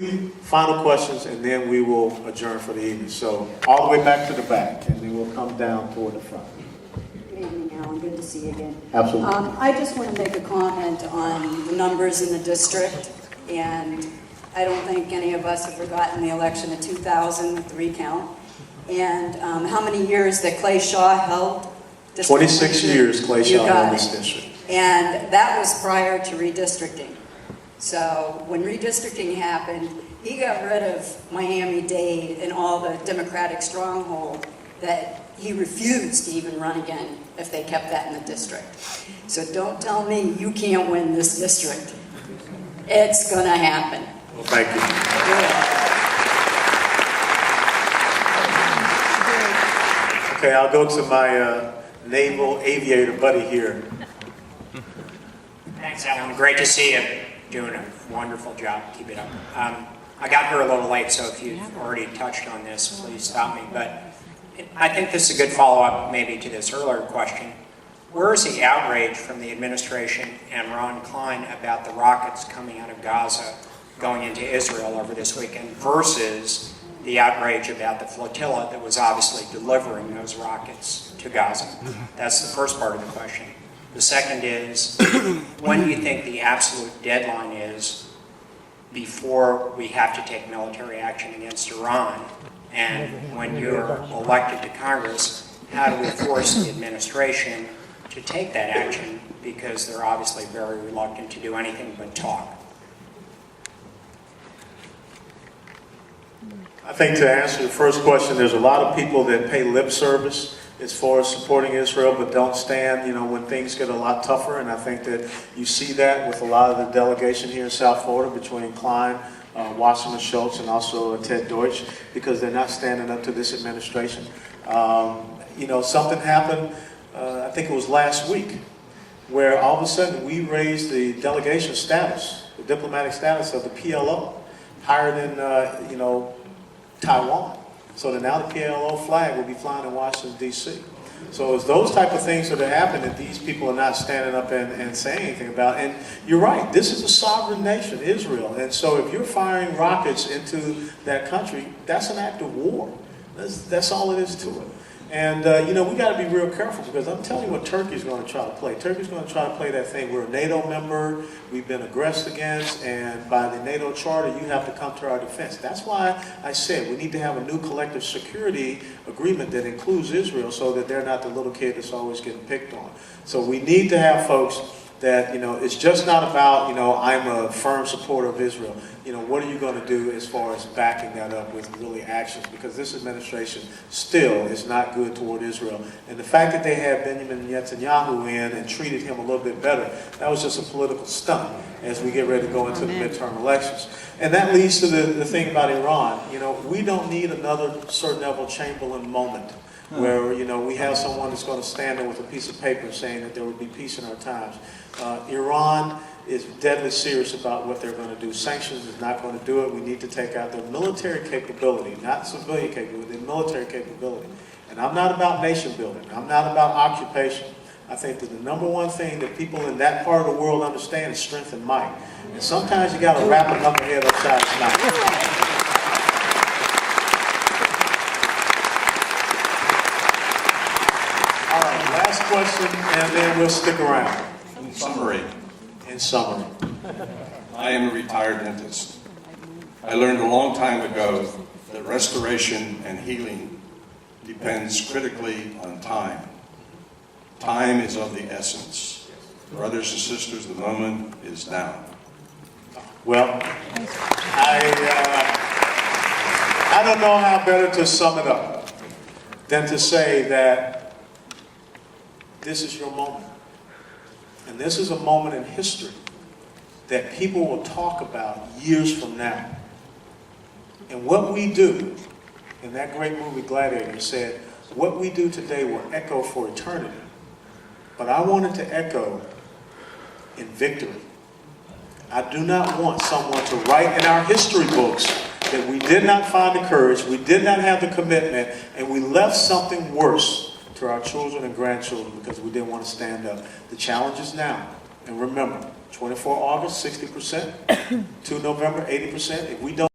Final questions, and then we will adjourn for the evening. So all the way back to the back, and then we'll come down toward the front. Good evening, Alan. Good to see you again. Absolutely. I just want to make a comment on the numbers in the district, and I don't think any of us have forgotten the election of 2000 with the recount, and how many years that Clay Shaw held. 26 years Clay Shaw held this district. And that was prior to redistricting. So when redistricting happened, he got rid of Miami-Dade and all the Democratic stronghold that he refused to even run again if they kept that in the district. So don't tell me you can't win this district. It's going to happen. Well, thank you. Okay, I'll go to my naval aviator buddy here. Thanks, Alan. Great to see you. Doing a wonderful job. Keep it up. I got here a little late, so if you've already touched on this, please stop me. But I think this is a good follow-up maybe to this earlier question. Where is the outrage from the administration and Ron Klein about the rockets coming out of Gaza going into Israel over this weekend versus the outrage about the flotilla that was obviously delivering those rockets to Gaza? That's the first part of the question. The second is, when do you think the absolute deadline is before we have to take military action against Iran? And when you're elected to Congress, how do we force the administration to take that action? Because they're obviously very reluctant to do anything but talk. I think to answer the first question, there's a lot of people that pay lip service as far as supporting Israel, but don't stand, when things get a lot tougher. And I think that you see that with a lot of the delegation here in South Florida between Klein, Wasserman Schultz, and also Ted Deutsch, because they're not standing up to this administration. Something happened, I think it was last week, where all of a sudden we raised the delegation status, the diplomatic status of the PLO, higher than, Taiwan. So that now the PLO flag will be flying in Washington, D.C. So it's those type of things that are happening that these people are not standing up and saying anything about. And you're right, this is a sovereign nation, Israel. And so if you're firing rockets into that country, that's an act of war. That's all it is to it. And, we got to be real careful, because I'm telling you what Turkey's going to try to play. Turkey's going to try to play that thing. We're a NATO member. We've been aggressed against. And by the NATO charter, you have to come to our defense. That's why I said we need to have a new collective security agreement that includes Israel, so that they're not the little kid that's always getting picked on. So we need to have folks that, it's just not about, I'm a firm supporter of Israel. What are you going to do as far as backing that up with really actions? Because this administration still is not good toward Israel. And the fact that they had Benjamin Netanyahu in and treated him a little bit better, that was just a political stunt as we get ready to go into the midterm elections. And that leads to the thing about Iran. We don't need another Sir Neville Chamberlain moment, where, we have someone that's going to stand there with a piece of paper saying that there would be peace in our times. Iran is deadly serious about what they're going to do. Sanctions is not going to do it. We need to take out their military capability, not civilian capability, their military capability. And I'm not about nation building. I'm not about occupation. I think that the number one thing that people in that part of the world understand is strength and might. And sometimes you got to wrap a knucklehead upside his mouth. Last question, and then we'll stick around. In summary, I am a retired dentist. I learned a long time ago that restoration and healing depends critically on time. Time is of the essence. Brothers and sisters, the moment is now. Well, I don't know how better to sum it up than to say that this is your moment. And this is a moment in history that people will talk about years from now. And what we do, in that great movie Gladiator said, what we do today will echo for eternity. But I want it to echo in victory. I do not want someone to write in our history books that we did not find the courage, we did not have the commitment, and we left something worse to our children and grandchildren because we didn't want to stand up. The challenge is now. And remember, 24 August, 60%, 2 November, 80%. If we don't